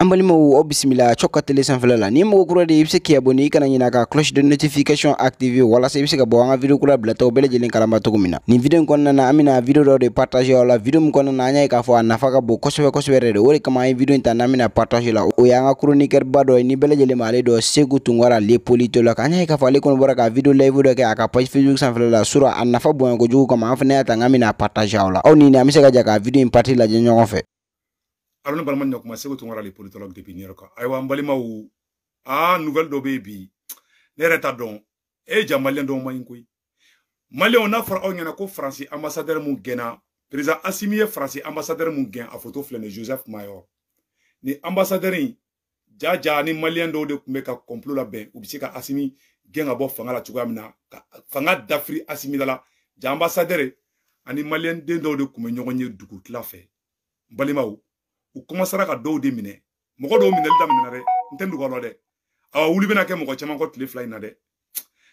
Ambalimo bismillah chokka tele sanfala la ni mo kura de ibse ki aboni kana nyina ka cloche de notification active wala se ibse ka bo nga video kula blata obele jelen kalamba to kumina ni video konna na amina video do de partager wala video konna na nya ka fo nafaka bo koswe rede wori kama video inta na amina partager la o ya nga chroniqueur bado ni bele jele male do segu tungwara le polito la kanya ka fo le kon bora ka video live do ka aka page Facebook sanfala la sura anafa bo ngo jugo kama afne ata ngamina partager wala o ni amise ka jaka video in party la jenyo fe alors ne balma nyok ma sego tungara les politologues depuis nyerka aywa mbalima wu nouvelle do baby ne reta don e jamalien do mayin koy malien on a fra on yana ko français ambassadeur mu gena président Assimi français ambassadeur mu gen a photo flene Joseph Mayor ni ambassadeur jaja ni malien do de kumeka complot la ben ubisika Assimi gen abo fanga la tugamina fanga d'Afrique Assimi la ja ambassadeur ani malien de do de kumenyogonye dugu tla fe mbalima wu u commencera ka do de mine mogo do mine da mine re ntendu ko lo de awa wuli bena ke mogo chama ko tele fly na de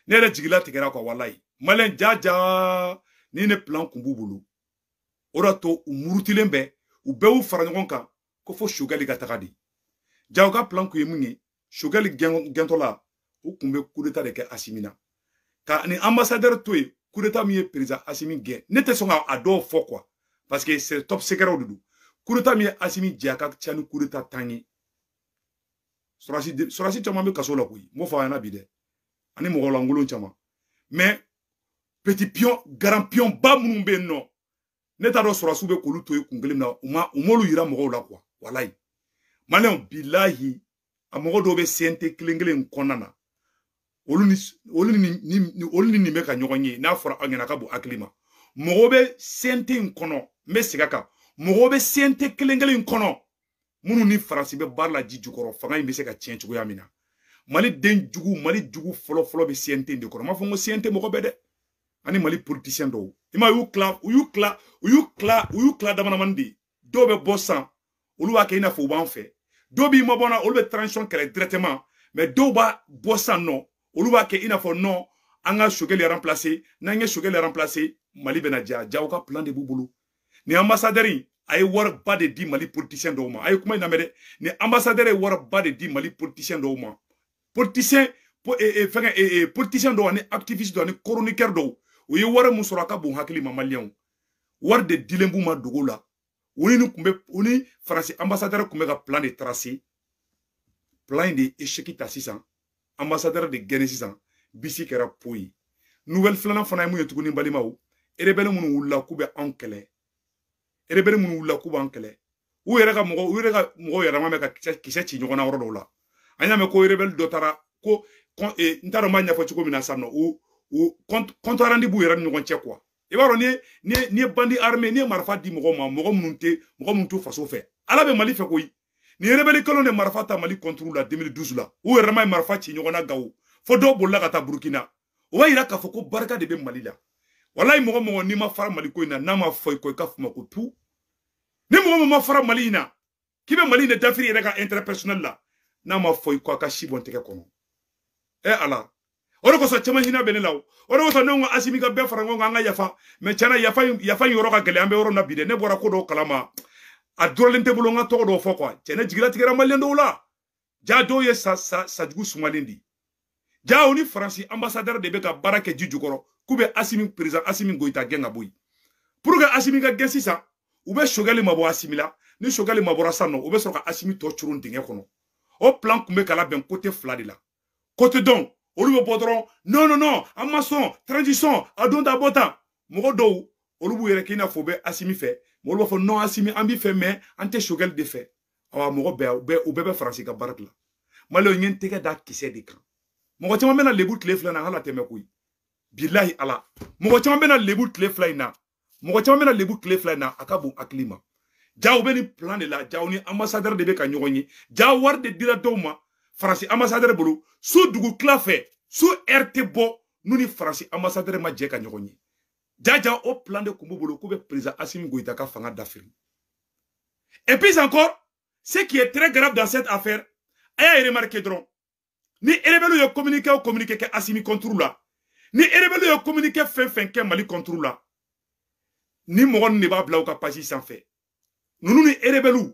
ne re jigila tigera ko wallahi malen jaja ni ne plan kumbubulu orato umurutilen be u be u fara ngon kan ko fo shogali ga takadi jaw ka plan ku yemungi shogali gento la u kumbe coup d'état de ke Assimina ka ni ambassadeur toy coup d'état mi président Assimi gen ne te songa a do fo quoi parce que c'est top secret au dudu coup d'état mi Assimi diaka tianu coup d'état tangi sorasi chama me kaso la kuyi mo fa na bide ani mo la ngolo chama mais petit pion grand pion ba munumbe no neta do sorasu be kolu toy kungelim na umolu yira mo la quoi wallahi malon billahi amogo do be sente klengele nkonana oluni ni meka nyogonye na fora angena ka bu aklima mo be sente nkono me sigaka mo be sente klengele nkono munu ni France be bar la jijukoro fanga imbe se ka tien chugo yamina mali den jugu folo be sente de koro ma fongo sente mo ko bede ani mali politicien do ima yu kla da manamandi do be bossan olu wa ke ina fo ban fe do bi mo bona olu be transition kere directement mais do ba bossan no olu wa ke ina fo non anga shogeli remplacer nanga shogeli remplacer mali benadia jawka plan de bubulu ni ambassadeur ay war ba de di mali politicien do ma ay kuma ina mede ni ambassadeur ay war ba de di mali politicien do ma politicien politicien do ni activiste do ni chroniqueur do o ye war musuraka bon hakili mamalien war de dilembu ma dogola woni ni kumbe oni français ambassadeur kumbe ga plan de tracé plan de échec ta 600 ambassadeur de Guinée 600 bisi kera poyi nouvelle flana fana mu yetuguni balimaw erebele munu wulla kube ankele erebele munu wulla kube ankele u yere ga mogo yere ma me ka kise ci nyogona woro dola anya me ko erebele dotara ko ntaro ma nya fo ci ko mina sanno u kontarandi bu yere nyogon che quoi e baro ni bandi armée ni marfa di mogo muntu faso fe ala be mali fe koyi ni erebele kolone marfa ta mali contrôle la 2012 la u yere ma marfa ci nyogona gawo fo do bolla kata Burkina o wa ira ka fo ko barka de be mali la wallahi mogo ni ma fara mali ko ina na ma foy ko ka fuma ko tu ni mogo ma fara mali ina kibe mali ne dafiri ira ka interpersonnel la na ma foy ko ka shibon teke kono ala oro ko so chama hina benelaw oro ko so no Assimi ga be fara ngo nga yafa me chana yafa yoro ka gele ambe oro na bide ne bora ko do kalama a dorolente bulo nga to do fo ko chene jigila tigera malendo la ja do ye sa jugu sumalindi ja oni France ambassadeur de beka barake jijukoro kube Assimi président Assimi goita genga boy pour que Assimi ga gensi sa ube shogali mabo Assimi la ni shogali mabo rasano ube soka Assimi to churun dinge kono o plan kumbe kala ben côté fladi la côté donc olu bodron non amason transition adonda bota mogo do olu bu yere kina fo be Assimi fe mo fo non Assimi ambi fe mais ante shogali de fe awa mogo be France ga barak la malo nyen tege da kise de kan mogo chama bena lebu tle fla na hala teme kuy billahi ala mogo chama bena lebu tle fla na mogo chama bena lebu tle fla na akabu aklima jaw beni plan de la jaw ni ambassadeur de be ka nyogonyi jaw war de dira doma France ambassadeur bulu so dugu clafe so RT bo nuni France ambassadeur ma je ka nyogonyi jaja au plan de kumbu bulu ko be président Assimi Goïta ka fanga d'Afrique. Et puis encore ce qui est très grave dans cette affaire aya remarqué dron ni erebelu yo communiquer ke Assimi contrôle la ni erebelu yo communiquer fin ke Mali contrôle la ni mogon ne ba bla ka pasi sans fait nunu ni erebelu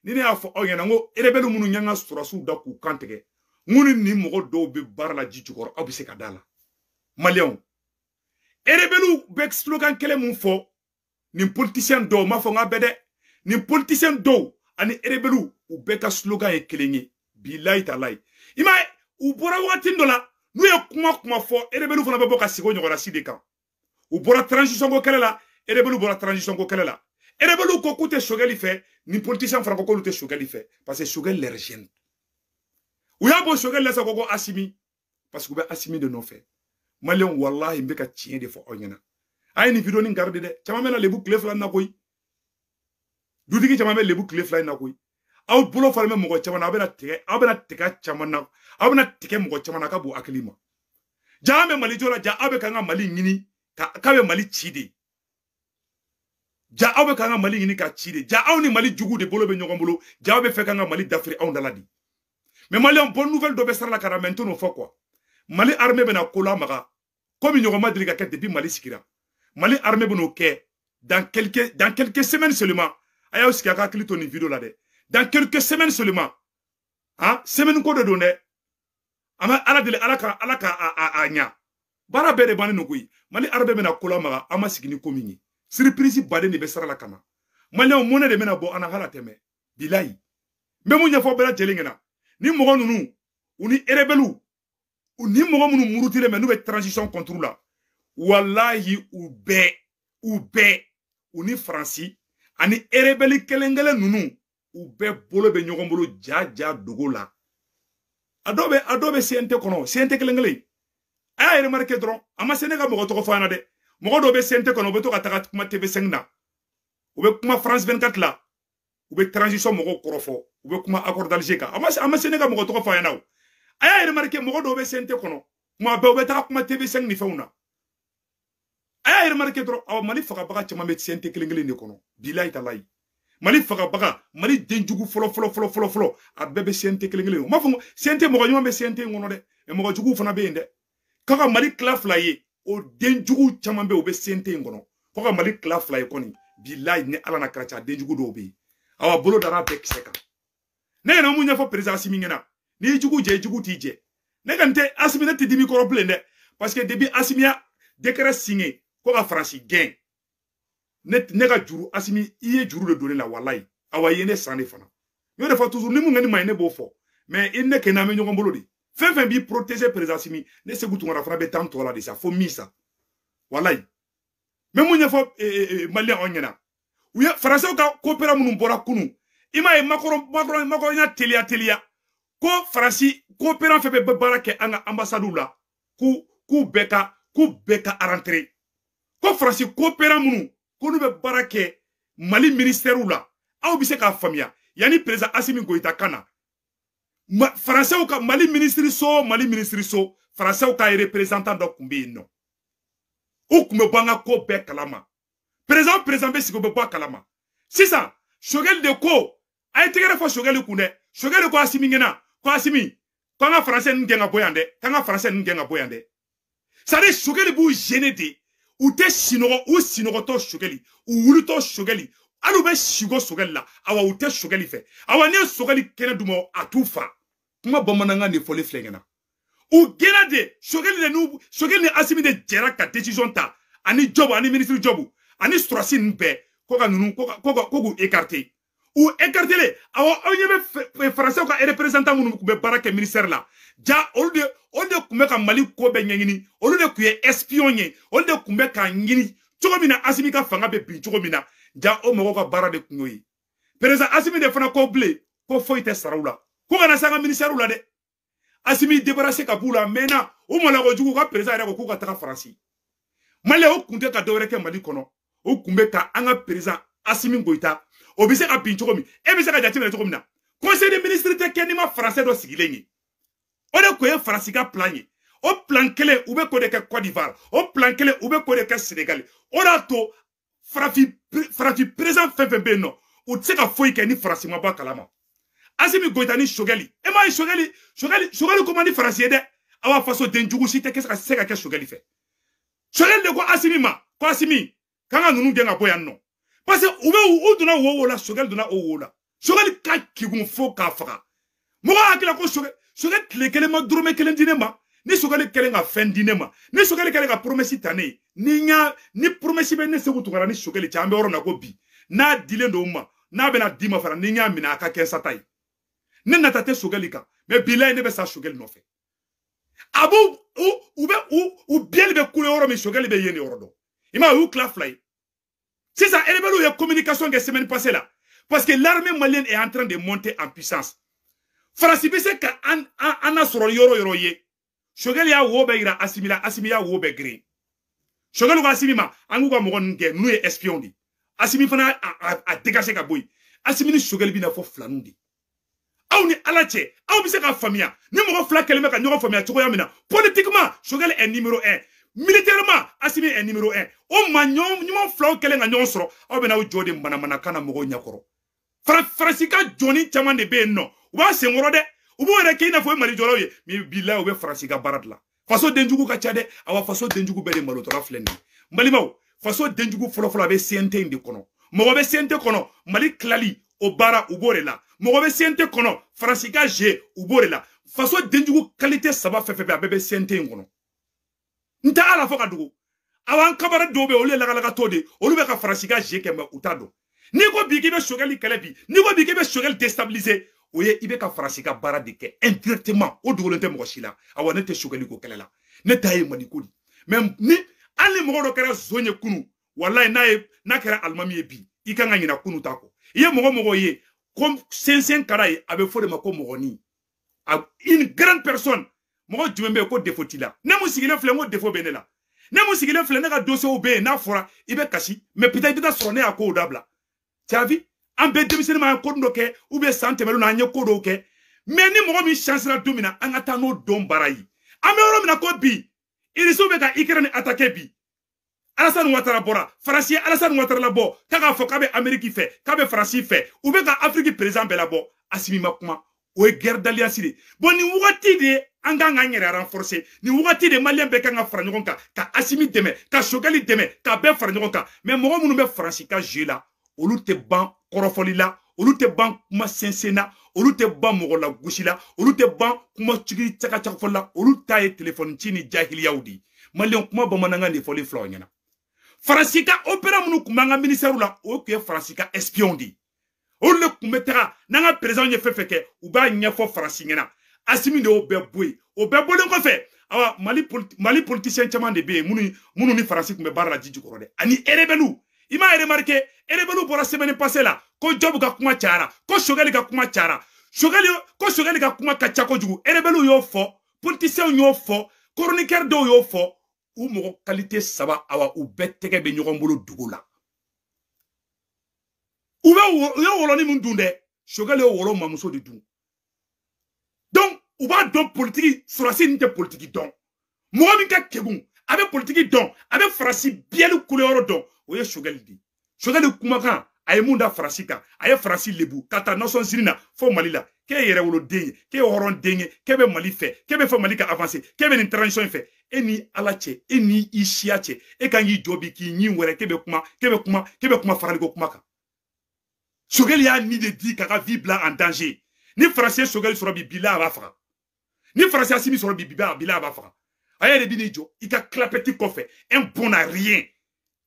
ni ne y'a fɔ aw ɲɛna ngo rebelle minnu y'an surasiw da k'u kan tigɛ ngunu ni mɔgɔ dɔw bɛ baara la ji jukɔrɔ aw bɛ se ka da la maliyɛnw rebelle bɛ slogan kelen mun fɔ nin politicien dɔw m'a fɔ n k'a bɛɛ dɛ nin politicien dɔw ani rebelle u bɛɛ ka slogan ye kelen ye bilayi talayi i m'a ye u bɔra wagati dɔ la n'u ye kuma fɔ rebelle fana bɛ bɔ ka sigi o ɲɔgɔnna si de kan u bɔra transition ko kɛlɛ la rebelle bɔra transition ko kɛlɛ la rebelle ko k'u tɛ Choguel fɛ ni politicien fana ko k'olu tɛ Choguel fɛ parce que Choguel les rejette u y'a bɔ Choguel la sa ko Assimi parce que u bɛ Assimi de nɔfɛ maliyɛnw wallahi n bɛ ka tiɲɛ de fɔ aw ɲɛna a ye nin vidéo nin garde dɛ caman bɛ na lebu tile 2 na koyi dutigi caman bɛ lebu tile 2 na koyi aw bolo falen bɛ mɔgɔ caman na aw bɛna tigɛ caman na aw bɛna tigɛ mɔgɔ caman na ka bon hakili ma ja an bɛ Mali jɔ la ja aw bɛ kan ka Mali ɲini k'a bɛ Mali ci de ja aw bɛ kan ka Mali ɲini ka ci de ja aw ni Mali jugu de bolo bɛ ɲɔgɔn bolo ja aw bɛ fɛ kan ka Mali dafiri anw dala di mais maliyɛnw bonne nouvelle dɔ bɛ sara la ka na mais n t'o fɔ quoi Mali armée bɛna ko la maga comme ɲɔgɔn ma deli ka kɛ depuis Mali sigira Mali armée bɛn'o kɛ dans quelques semaines seulement a y'aw sigi a ka hakili to nin vidéo la dɛ dans quelques semaines seulement hein semaine ko de don dɛ a ma ala deli ala ka a ɲa baara bɛɛ de bannen no koyi Mali armée bɛna ko la maga an ma sigi ni ko min ye surprise baden de bɛ sara la ka na maliyɛnw mun de bɛna bɔ an na hala tɛmɛ bilayi n bɛ mun ɲɛfɔ bɛɛ lajɛlen ɲɛna ni mɔgɔ ninnu u ni rebelle ni mɔgɔ minnu murutilen bɛ n'u bɛ transition contre la wallahi u bɛɛ u ni Faransi ani rebelle kelen ninnu u bɛɛ bolo bɛ ɲɔgɔn bolo ja dogo la a dɔw bɛ CNT kɔnɔ CNT kelen a y'a remarqué dɔrɔn a ma se ne ka mɔgɔ tɔgɔ fɔ an na dɛ mɔgɔ dɔw bɛ CNT kɔnɔ u bɛ to ka taga kuma TV5 na u bɛ kuma France 24 la u bɛ transition mɔgɔw kɔrɔfɔ u bɛ kuma accord d'Alger kan a ma se ne ka mɔgɔ tɔgɔ fɔ an na o a y'a remarqué mɔgɔ dɔw bɛ CNT kɔnɔ kuma bɛɛ u bɛ taga kuma TV5 ni fɛnw na a y'a remarqué dɔrɔn awɔ Mali fagabaga caman bɛ CNT kelen de kɔnɔ bilayi talayi Mali fagabaga Mali denjugu fɔlɔ a bɛɛ bɛ CNT kelen o ma fɔ CNT mɔgɔ ɲuman bɛ CNT kɔnɔ dɛ mais mɔgɔ juguw fana bɛ yen dɛ k'a ka Mali tila fila ye o denjugu caman bɛ u bɛ CNT kɔnɔ k'a ka Mali tila fila ye kɔni bilayi ni ala na kɛra ca denjugu dɔw bɛ yen awa bolo dara bɛɛ kisɛ kan ne yɛrɛ mun ɲɛfɔ président Assimi ɲɛna n'i ye jugu jɛ jugu t'i jɛ ne ka n tɛ Assimi ne tɛ dimi kɔrɔ bilen dɛ parce que depuis Assimi ya décret signé ko ka Faransi gɛn ne ka juru Assimi i ye juru de don ne la walayi awa i ye ne san de fana y'o de fɔ toujours ni mun ka ni ma ye ne b'o fɔ mais i ne kɛ n'an bɛ ɲɔgɔn bolo de fɛn fɛn b'i protéger président Assimi ne Sékou Tounkara fana bɛ tan tɔ la de sa fo min sa walayi mais mun ɲɛfɔ maliyɛn anw ɲɛna u ye Faransɛw ka coopéra minnu bɔra kunun i m'a ye Macron y'a teliya ko Faransi coopérant fɛn bɛ baara kɛ an ka ambassades la k'u bɛɛ ka rentrer ko Faransi coopérant minnu ko n'u bɛ baara kɛ Mali ministère la aw bɛ se k'a faamuya yanni président Assimi Goïta ka na Faransɛw ka Mali ministre so Faransɛw ka représentant dɔ tun bɛ yen nɔ u tun bɛ bɔ an ka ko bɛɛ kalama président bɛ sigi o bɛ bɔ a kalama sisan Choguel de ko a ye tɛgɛrɛ fɔ Choguel kun dɛ Choguel ko Assimi ɲɛna ko Assimi ko an ka Faransɛ ninnu gɛn ka bɔ yan dɛ k'an ka Faransɛ ninnu gɛn ka bɔ yan dɛ c'est à dire Choguel b'u gêner de u tɛ sinɔgɔ u sinɔgɔtɔ Choguel u wulitɔ Choguel hali u bɛ sigo Choguel la awa u tɛ Choguel fɛ awa n'i ye Choguel kɛnɛ d'u ma a t'u fa kuma bamanankan de fɔli filɛ ɲɛna u gɛnna de Choguel ni Assimi de jɛra ka décision ta ani Job ani ministre Job ani surasi ninnu bɛɛ ko ka ninnu ko k'u écarter u écarter awɔ aw ɲɛ bɛ Faransɛw ka représentant minnu tun bɛ baara kɛ ministère la ja olu de tun bɛ ka Mali ko bɛɛ ɲɛɲini olu de tun ye espion ye olu de tun bɛ k'a ɲini cogo min na Assimi ka fanga bɛ bin cogo min na ja o mɔgɔw ka baara de tun y'o ye président Assimi de fana ko bilen ko foyi tɛ sara u la ko kana se an ka ministère la dɛ Assimi débarrassé ka b'u la maintenant o malakojugu ka président yɛrɛ ko k'u ka taga Faransi Maliyɛn o tun tɛ ka dɔwɛrɛ kɛ Mali kɔnɔ o tun bɛ ka an ka président Assimi Goïta o bɛ se ka bin cogo min e bɛ se ka jateminɛ cogo min na conseil des ministres tɛ kɛ ni ma Faransɛ dɔ sigilen ye o de tun ye Faransi ka plan ye o plan kelen u bɛ k'o de kɛ Côte d'Ivoire o plan kelen u bɛ k'o de kɛ Sénégal o de y'a to farafin président fɛn fɛn bɛ yen nɔ u tɛ se ka foyi kɛ ni Faransi ma bɔ a kalama Assimi Goïta ni Choguel e m'a ye Choguel ko man di Faransi ye dɛ awa faso denjugu si tɛ se ka kɛ Choguel fɛ Choguel de ko Assimi ma ko Assimi k'an ka ninnu gɛn ka bɔ yan nɔ parce que u donna wo la Choguel donna o wo la Shogel ka kigun fo ka faga. Moga akila ko shogel kle kele ma drome kele dinema. Ni shogel kele nga fen dinema. Ni shogel kele nga promesi tane. Ni promesi be ne se kutugara ni shogel cha ambe oro na ko bi. Na dile ndo uma. Na be na dima fara ni nya mina aka ken satai. Ne natate shogel ka. Me bilay ne be sa shogel no fe. Abu ou bien be kule oro mi shogel be yeni oro do. Ima ou kla fly. C'est ça, elle est la communication que la semaine passée là. Parce que l'armée malienne est en train de monter en puissance. Fransi bese ka an asoro yoro ye. Shogel ya wobe ira asimi ya wobe green. Shogel ga asimi ma angu ga mogon nke nou ye espion di. Asimi fana a dégager ka boy. Asimi ni shogel bina fo flanou di. Aou ni alache, aou bise ka famia. Ni mogo fla keleme ka nyogo famia choko yamina. Politiquement, Shogel est numéro 1. Militairement, Assimi est numéro 1. O magnon, nyom flaw kele nga nyon soro. Aou bena ou jodi mbana kana mogo nyakoro. Frasika Johnny chaman de be no. Wa sengoro de. Ubu were ke ina fo mari jolo ye. Mi bila ube frasika barat la. Faso denjugu ka chade, awa faso denjugu be de malotora flendi. Mbalimaw, faso denjugu folo be CNT indi kono. Mogo be CNT kono, Mali klali obara ubore la. Mogo be CNT kono, frasika G ubore la. Faso denjugu qualité saba fefe be abebe CNT kono. Nta ala foka dugu. Awan kabara dobe ole laga tode, olu be ka frasika G kemba utado. Ni ko bigi be Shogel kelebi, ni ko bigi be Shogel déstabiliser. Oye ibe ka frasika bara de ke indirectement o dugolente mo shila awane te Shogel ko kelela ne taye manikuli même ni alle mo do kera zonye kunu wallahi na kera almami bi ikanga nyina kunu tako ye mo ye comme 500 karay abe fode mako mo ni une grande personne mo jumbe ko defotila ne mo sigile flengo defo benela ne mo sigile flene ka dossier obe na fora ibe kashi mais peut-être ita sonné à ko dabla tu as vu an be demiseni ma ko ndo ke ou be santemelu na anye ko do ke mais ni mo mi chance la domina an ata no don barayi amero mina ko bi iriso be ka ikrani attaquer bi Alassane Ouattara bora Fransi Alassane Ouattara la bo kaka fo kabe Amerique fe kabe Fransi fe ou be ka Afrique président be la bo asimi makuma o guerre d'alliance de bon ni wati de anga nganyere renforcer ni wati de malien be kanga franjonka ka asimi deme ka Shogel deme ka be franjonka mais mo munu be Fransi ka jela olu te ban korofolila olu te ban kuma sensena olu te ban mogo la gusila olu te ban kuma chigi chaka chaka fola olu taye téléphone chini jahiliya udi malion kuma bamananga ni foli flo nyana Fransika opera munu kumanga ministère la o ke Fransika espion di olu le kumetera nanga président ye fefeke u ba nyefo Fransingena asimi de o be bolen ko fe awa mali politicien chaman de be munu ni Fransik me barra jiji korode ani erebelu ima remarqué erebelu pour la semaine passée là ko job ga kuma chara ko Shogel ga kuma chara Shogel ga kuma kachako jugu erebelu yo fo politicien yo fo chroniqueur do yo fo ou mo qualité saba awa ou betege be nyogombulu dugula ou be yo woloni mundunde Shogel yo wolo mamuso de dun donc ou ba don politique sur la scène de politique don mo mi ka kebun avec politique don avec Fransi bien le couleur don oye Shogel di Shogel kumaka ay munda Fransika ay Fransi lebu kata nation zirina fo Malila ke yere wolo denye ke horon denye ke be Mali fe ke be fo Mali ka avancer ke be une transition fe eni alache eni ishiache e kan yi jobi ki nyi were ke be kuma faraliko kumaka Shogel ya ni de di kaka vie blanc en danger ni Français Shogel soro bi bila abafa ni Français asimi soro bi bila abafa aye de bini jo ika clapeti kofe un bon à rien.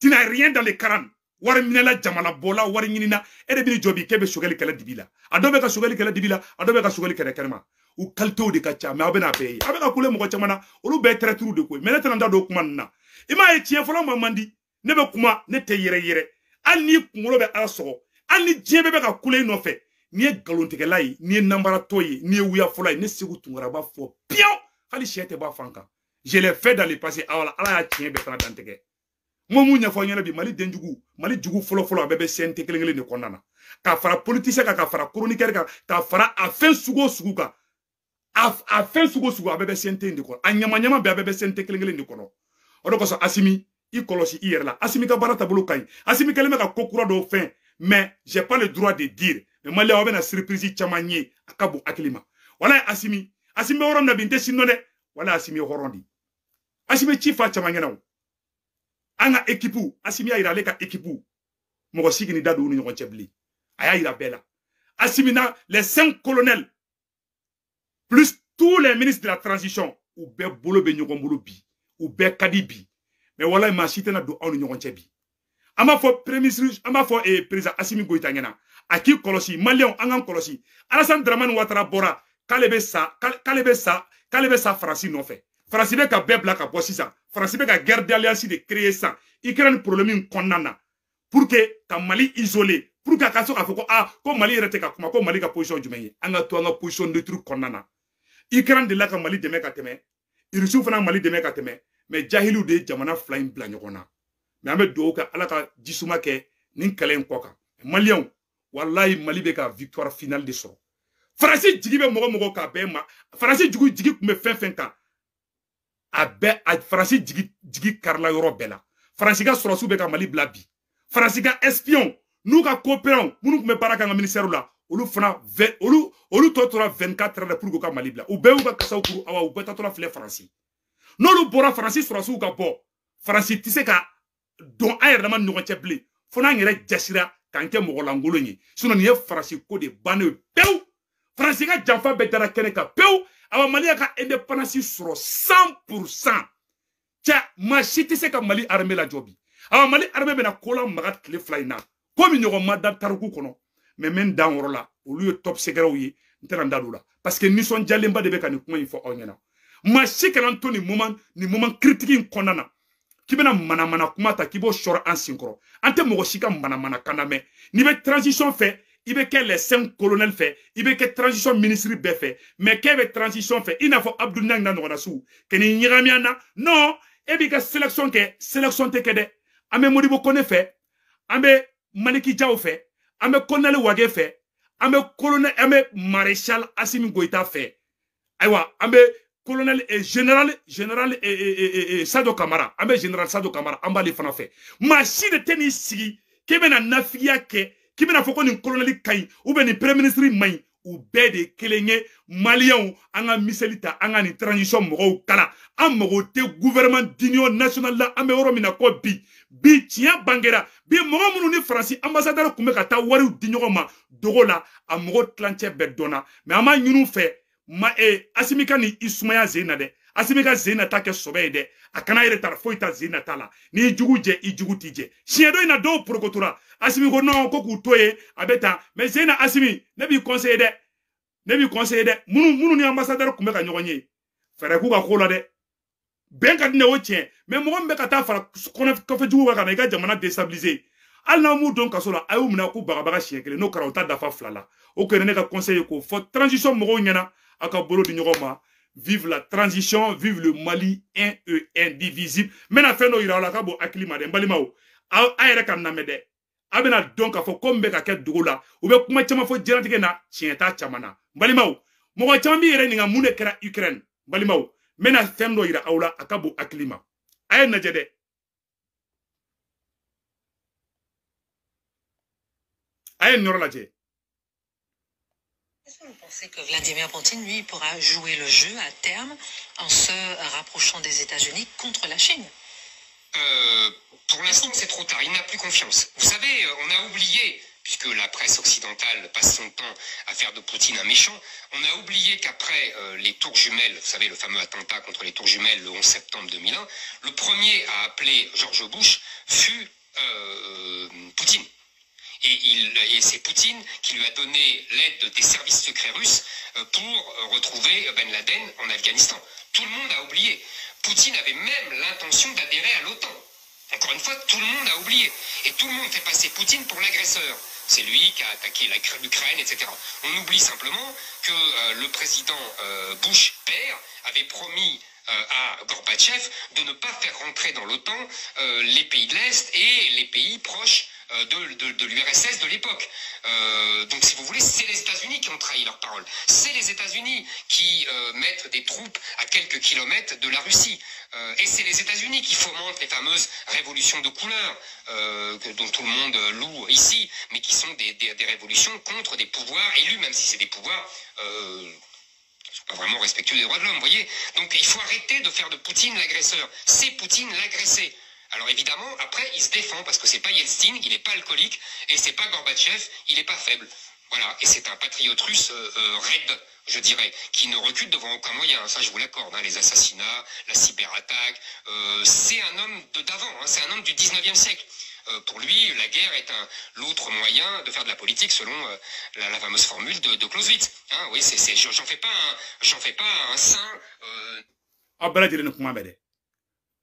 Tu n'as rien dans les carans. Wari minela jamana bola wari nyinina ede bini jobi kebe Shogel kala dibila adobe ka Shogel kala dibila adobe ka Shogel kala kerma ou kalto de kacha mais abena pay abena kule mo chamana olu be traiteur de ko menata nda do kuma na ima e tie folo mamandi ne be kuma ne te yere ani kumulo be aso ani jebe be ka kule no fe ni e galontige lai ni nambara toyi ni wuya folai ne sigu tungara ba fo pion hali chete ba fanka je l'ai fait dans le passé ala ya tie be tana dantege momu nya fo nyana bi Mali denjugu Mali jugu folo abebe CNT kelengele ne konnana ka fara politicien ka fara chroniqueur ka fara afin sugo ka afin sugo abebe CNT de ko anyama be abebe CNT kelengele ne kono odo ko so asimi i kolosi hier là asimi ka barata bulu kay asimi keleme ka kokura do fin mais j'ai pas le droit de dire mais Mali a na surprise chamanye akabu akilima wala asimi horon na binte sinone wala asimi horondi asimi chifa chamanye na anga ekipu asimi ya irale ka ekipu mogo sigini dadu unu nyongo chebli aya ira bela Assimina, les 5 colonels, plus tous les ministres de la transition, ou be bolo be nyogon bolo bi, ou be kadi bi. Mais voilà, ma chite na do on nyogon bi. Ama fo premier ministre, ama fo président Assimi Goïta ngena. Aki kolosi, Malion angan kolosi. Alassane Dramane Ouattara bora, kalebe sa Franci non fait. Franci be ka bebla ka bossi sa. Franci be ka guerre d'alliance de créer ça. Ikran problème konnana. Pour que ta Mali isolé, pour que kaso ka foko ko Mali rete ka kuma ko Mali ka position jumeye. Anga to anga position de truc konnana. Ikran de la ka Mali de meka teme. Irisu fana Mali de meka teme. Mais jahilu de jamana flying bla nyokona. Mais amé do ka ala ka jisuma ke nin kalen koka. Malion wallahi Mali be ka victoire finale de so. Franci jigi be mogo ka be ma. Franci jigi kumbe fen ka. A Franci jigi karla yoro bela. Franci ga sorosu be ka Mali blabi. Franci ga espion nous ka coopérant munu kumbe baraka nga ministère la. Olu fana olu totora 24 heures pour ka Mali bla. Ou be ou ka kasaw pour awa ou beta tola fle Franci. Non lu bora Franci sorosu ka bo. Franci tise ka don ayer dama no ble. Fona ngere jasira kanke mo langolo ni. Sinon ni Franci ko de bane pew. Franci ka janfa be dara kene ka pew. Awa Mali ka indépendance sur 100%. Tia ma chiti se ka Mali armée la jobi. Awa Mali armée be na kola magat kle flyna. Comme ñoko madda taruku kono. Mais men dan worola au lieu top secret yi ntera ndalula parce que ni son jalemba de be ka ni kuma info onyana. Ma chikela Antoni ni moment critique konana. Kibena mana kuma ta kibo short en synchro. Ante mogo shika mana kaname. Ni be transition fait. Il veut que les 5 colonels fait, il veut que transition ministre be fait, mais qu'elle transition fait, il n'a pas Abdou Niang dans le sou, que ni nyiramiana, non, et bien que sélection te kede, ame Modibo Kone fait, ame Maliki Diao fait, ame Colonel Wage fait, ame colonel, ame maréchal Assimi Goïta fait, aywa, ame colonel et général Sado Kamara, ame général Sado Kamara, amba li fana fait, machine tennis sigi, kebena nafia ke, qui m'a fait qu'on colonel Kaï, ou bien le premier ministre Maï, ou bien des Kélénés, Maliens, anga Miselita, anga ni transition moro kala, en morote gouvernement d'union nationale là, en euro mina ko bi tiens bangera, bi moro mounouni Franci, ambassadeur koumé kata wari ou d'union ma, dogola, en moro tlanche bedona, mais ama nyunou fait, ma Assimika ni Isumaya Zenade, Assimika Zenata ke sobe akana ire tar foita Zenata la, ni jugu je, i jugu tije, chiedo ina do prokotura, Assimi ko non ko ku toye abeta mais Zena Assimi ne bi conseiller de munu ni ambassadeur kumbe ka nyonye fere ku ka kola de ben ka ne o tien mais mo mbe ka ta fara ko fe juwa ka na ga jamana déstabiliser al na mu don ka sola ayu mina ku baga chiekele no karauta dafa flala o ko ne ka conseiller ko fo transition mo nyana aka bolo di nyoma vive la transition vive le Mali un et indivisible mena fe no ira la ka bo akilima de mbalimao ayere kan na mede abena donc a fo kombe ka ke dugula ou be kuma chama fo jirantige na chienta chamana balimaw mo chama bi yere ni nga mune kera Ukraine balimaw mena femdo ira awla akabo aklima ay na jede ay nor la je. Est-ce que vous pensez que Vladimir Poutine, lui, pourra jouer le jeu à terme en se rapprochant des États-Unis contre la Chine? Pour l'instant, c'est trop tard. Il n'a plus confiance. Vous savez, on a oublié, puisque la presse occidentale passe son temps à faire de Poutine un méchant, on a oublié qu'après les tours jumelles, vous savez, le fameux attentat contre les tours jumelles le 11 septembre 2001, le premier à appeler George Bush fut Poutine. Et c'est Poutine qui lui a donné l'aide des services secrets russes pour retrouver Ben Laden en Afghanistan. Tout le monde a oublié. Poutine avait même l'intention d'adhérer à l'OTAN. Encore une fois, tout le monde a oublié. Et tout le monde fait passer Poutine pour l'agresseur. C'est lui qui a attaqué l'Ukraine, etc. On oublie simplement que le président Bush père avait promis à Gorbatchev de ne pas faire rentrer dans l'OTAN les pays de l'Est et les pays proches de l'URSS de l'époque. Donc si vous voulez, c'est les États-Unis qui ont trahi leur parole. C'est les États-Unis qui mettent des troupes à quelques kilomètres de la Russie. Et c'est les États-Unis qui fomentent les fameuses révolutions de couleur dont tout le monde loue ici, mais qui sont des révolutions contre des pouvoirs élus, même si c'est des pouvoirs pas vraiment respectueux des droits de l'homme, vous voyez. Donc il faut arrêter de faire de Poutine l'agresseur. C'est Poutine l'agressé. Alors évidemment, après, il se défend parce que c'est pas Yeltsin, il n'est pas alcoolique, et c'est pas Gorbatchev, il n'est pas faible. Voilà, et c'est un patriote russe raide, je dirais, qui ne recule devant aucun moyen. Ça, je vous l'accorde. Hein, les assassinats, la cyberattaque, c'est un homme d'avant, hein, c'est un homme du 19e siècle. Pour lui, la guerre est l'autre moyen de faire de la politique selon la fameuse formule de Clausewitz. Hein, oui, j'en fais pas un saint.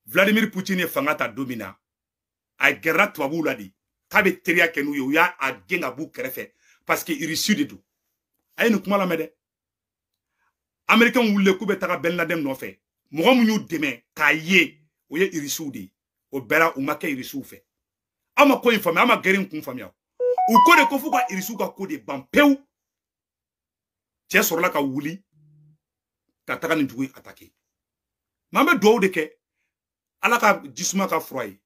Vladimir Poutine fangata domina. A guerra tuabu ladi. Tabe teria kenu yo ya a genga bu kerefe. Parce que il reçu de tout. Aye nous kuma la mede. Américain wulle kube taka Ben Laden no fe. Mogo munyu deme ka ye o ye irisu de. O bera o make irisu fe. Ama ko informé ama gerin kun famia. U ko de ko fu ka irisu ka ko de bampeu. Tie sur la ka wuli. Ka taka ni dugu attaquer. Mambe do de ke ala ka jisuma ka froy.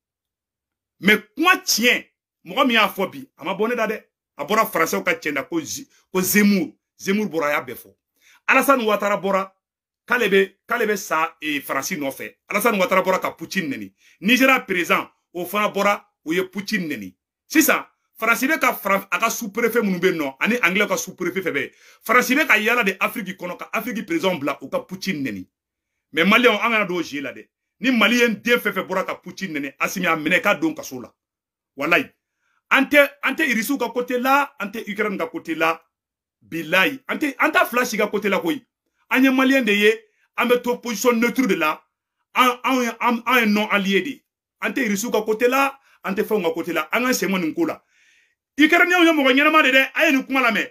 Mais quoi tient mogo mi a fobi ama bonne dade. Abora français ka tienda ko Zemmour bora ya befo. Alassane Ouattara bora kalebe sa e français no fait. Alassane Ouattara bora ka Poutine neni. Nigeria président o fana bora o ye Poutine neni. C'est ça. France be ka aka sous-préfet munube no ani anglais ka sous-préfet febe. France be ka yala de Afrique kono ka Afrique président bla o ka Poutine neni. Mais malien on ngana do jela de. Ni malien de fefe bora ka Poutine neni asimi amene ka don kasola. Wallahi. Ante irisu ka côté là, ante Ukraine ka côté là, billahi. Ante flash ka côté là koi. Anye malien de ye, ame to position neutre de là, un non allié de. Ante irisu ka côté là, ante fa ka côté là, anga semo nkola. Ukrainien yo mo nyama de aye ni kuma la me.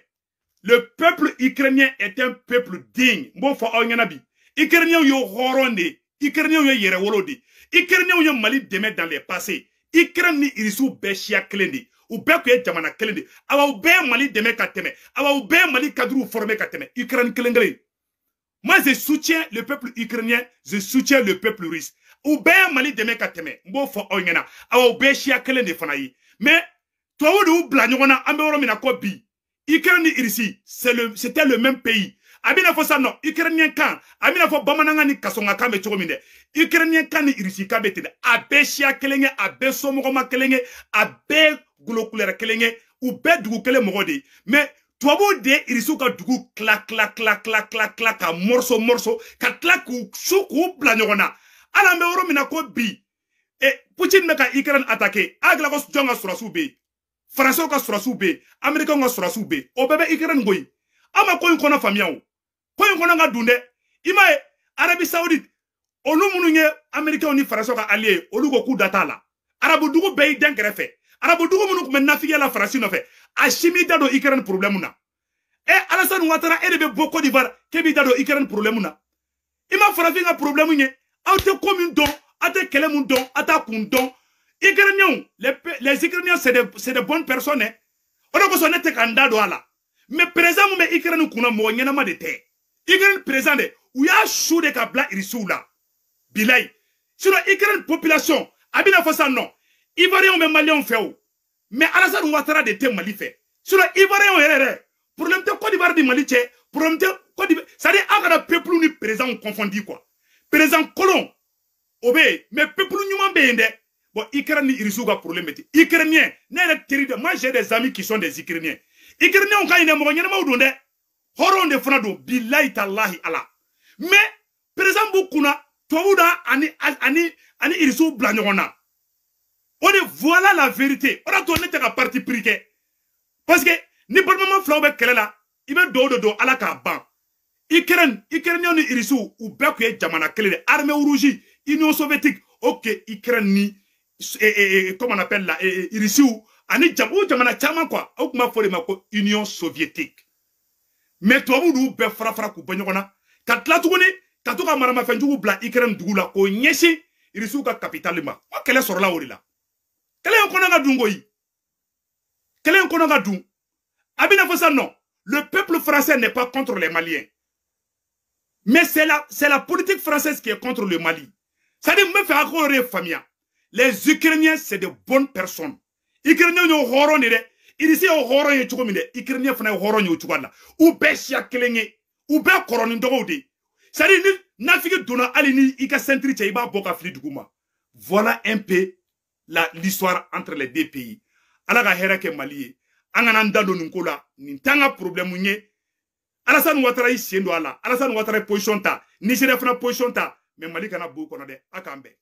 Le peuple ukrainien est un peuple digne. Bon fa o nyana bi. Ukrainien yo horonde, Ukrainien yo yere wolode. Ukrainien yo Mali demet dans les passés. Ukraine ni irisu be shia klendi ou be ko jamana klendi awa ou be Mali deme ka teme awa ou be Mali kadru formé ka teme Ukraine klengre. Moi je soutiens le peuple ukrainien, je soutiens le peuple russe ou be Mali deme ka teme mbo fo onyana awa ou be shia klendi fanayi. Mais toi ou bla nyona ambero mina ko bi Ukraine ni irisi c'était le même pays. Abina fo ça non Ukrainien kan abina fo bamananga ni kasonga kambe chominde Ukrainien kan ni irisi kabete abe shia kelenge abe somogoma kelenge abe gulokulera kelenge ou be dugu kele mogodi. Mais toi bo de irisu ka dugu clac ka morceau ka clac ou soukou blanyona ala me oro mina ko bi e Poutine meka Ukraine attaquer agla ko jonga surasu be français ka surasu be américain ka surasu be o bebe Ukraine goyi ama ko kono famiawo ko kono nga dunde imae Arabie Saoudite olu munu nye américain ni français ka allié olu ko coup d'attaque la arabu dugu be den grefe arabu dugu munu ko nafiye la français no fe a chimi dado Ukraine problème na e Alassane Ouattara e de be Côte d'Ivoire kebi dado Ukraine problème na ima français nga problème nye awte commune don ate kele mun don ata kun don Ukrainiens les Ukrainiens c'est de bonnes personnes hein. On a besoin de candidat ala. Mais présent mais Ukraine kuna mo nyana ma de te. Ukraine présent de ou ya chou de kabla irisula. Bilay. Sur la Ukraine population abina fosa non. Ivoirien mais malien fait ou. Mais Alassane Ouattara de te Mali fait. Sur la Ivoirien erreur. Problème de Côte d'Ivoire de Mali tché, problème de Côte d'Ivoire. Ça dit agara peuple ni présent confondu quoi. Présent colon. Obé mais peuple nyuma bende. Bon, Ukraine ni irisuga problème. Ukrainien, moi j'ai des amis qui sont des Ukrainiens. Ukrainiens ont gagné mon gagne ma udonde. Horon de Fnado, billahi tallahi ala. Mais, par exemple, kuna, toouda ani irisu blanyona. On est voilà la vérité. On a tourné ta partie priquée. Parce que, ni pas maman flaube kelela, il va do ala ka ban. Ukrainien ni irisu ou bekwe jamana kelele, armée rouge, Union soviétique, ok, Ukraine ni comment on appelle là ici ani jamana chama quoi ou kuma fole mako Union soviétique. Mais toi vous be frafra ku banyona katla tuguni katuka marama fenju bla Ukraine dugula ko nyesi irisu ka capitale ma o kele sorla orila kele ko nga dungo yi kele ko nga dun abina fosa non le peuple français n'est pas contre les Maliens mais c'est la politique française qui est contre le Mali. Ça dit me fait encore famille. Les Ukrainiens, c'est de bonnes personnes. Ukrainiens, ils ont horreur. Ils disent horreur. Ukrainiens, ils ont horreur. Ou béchia kelenge. Ou bé coronindorode. Ça dit, n'affique donna alini, ika sentri tchaiba boka fliduguma. Voilà un peu l'histoire entre les deux pays. Alaga herake Mali. Angana ndado nunkola. Nintanga problème nye. Alassane Ouattara yi siendo ala. Alassane Ouattara position ta. Nigeria fana position ta. Mais Mali kana bou kono de. Akambe.